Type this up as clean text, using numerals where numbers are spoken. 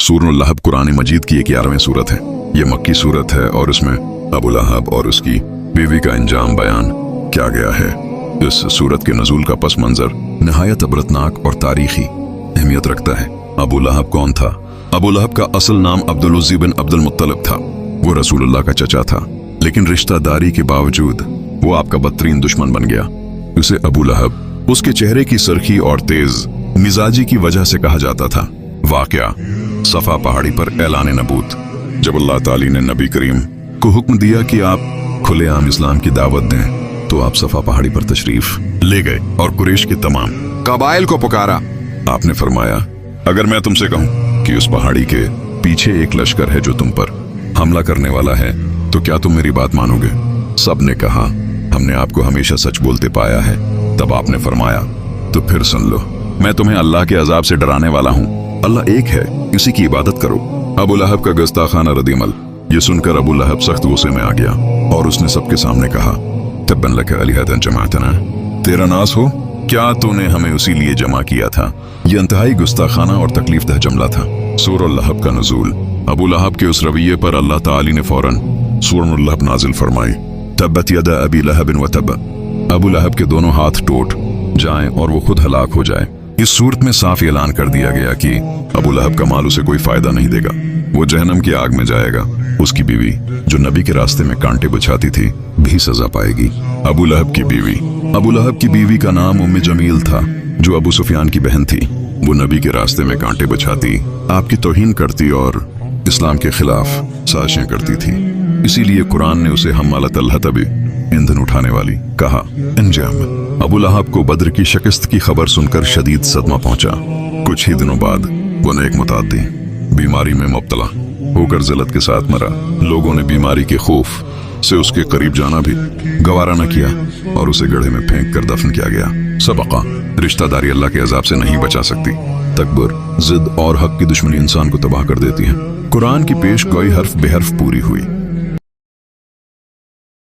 सूरह लहब कुरान मजीद की 11वीं सूरत है। ये मक्की सूरत है और इसमें अबू लहब और उसकी बीवी का अंजाम बयान किया गया है। इस सूरत के नज़ूल का पस मंजर नहायत अबरतनाक और तारीखी अहमियत रखता है। अबू लहब कौन था? अबू लहब का असल नाम अब्दुल उज़्ज़ी बिन अब्दुल मुत्तलिब था। वो रसूलुल्लाह का चचा था, लेकिन रिश्तेदारी के बावजूद वो आपका बदतरीन दुश्मन बन गया। उसे अबू लहब उसके चेहरे की सरखी और तेज मिजाजी की वजह से कहा जाता था। वाकया सफा पहाड़ी पर ऐलान नबूत, जब अल्लाह ताली ने नबी करीम को हुक्म दिया कि आप खुलेआम इस्लाम की दावत दें, तो आप सफा पहाड़ी पर तशरीफ ले गए और कुरैश के तमाम कबाइल को पुकारा। आपने फरमाया, अगर मैं तुमसे कहूं कि उस पहाड़ी के पीछे एक लश्कर है जो तुम पर हमला करने वाला है, तो क्या तुम मेरी बात मानोगे? सब ने कहा, हमने आपको हमेशा सच बोलते पाया है। तब आपने फरमाया, तो फिर सुन लो, मैं तुम्हें अल्लाह के अजाब से डराने वाला हूँ। अल्लाह एक है, इसी की इबादत करो। अबू लहब का गुस्ताखाना रद्दअमल ये सुनकर अबू लहब सख्त गुस्से में आ गया और उसने सबके सामने कहा, तब्बन लक अलिहदन जमाअतना, तेरा नास हो, क्या तूने हमें उसी लिए जमा किया था? यह इंतहाई गुस्ताखाना और तकलीफ दह जुमला था। सूरह लहब का नुज़ूल। अबू लहब के उस रवैये पर अल्लाह ताली ने फौरन सूरह लहब नाजिल फरमाई, तब्बत यदा अबी लहब व तब, अबू लहब के दोनों हाथ टूट जाएं और वो खुद हलाक हो जाए। इस सूरत में साफ ऐलान कर दिया गया कि अबू लहब का माल उसे कोई फायदा नहीं देगा, वो जहन्नम की आग में जाएगा। उसकी बीवी जो नबी के रास्ते में कांटे बिछाती थी भी सजा पाएगी। अबू लहब की बीवी। अबू लहब की बीवी का नाम उम्मे जमील था, जो अबू सुफियान की बहन थी। वो नबी के रास्ते में कांटे बिछाती, आपकी तौहीन करती और इस्लाम के खिलाफ साजिशें करती थी। इसीलिए कुरान ने उसे हम्मालतल हतब, ईंधन उठाने वाली, कहा। अंजाम। अबू लहब को बद्र की शिकस्त की खबर सुनकर शदीद सदमा पहुंचा। कुछ ही दिनों बाद वो नेक मुताद्दी बीमारी में मुब्तला होकर जिल्लत के साथ मरा। लोगों ने बीमारी के खौफ से उसके करीब जाना भी गवारा न किया और उसे गड्ढे में फेंक कर दफन किया गया। सबका रिश्तेदारी अल्लाह के अजाब से नहीं बचा सकती। तकबर, जिद और हक की दुश्मनी इंसान को तबाह कर देती है। कुरान की पेश गोई हर्फ बेहर्फ पूरी हुई।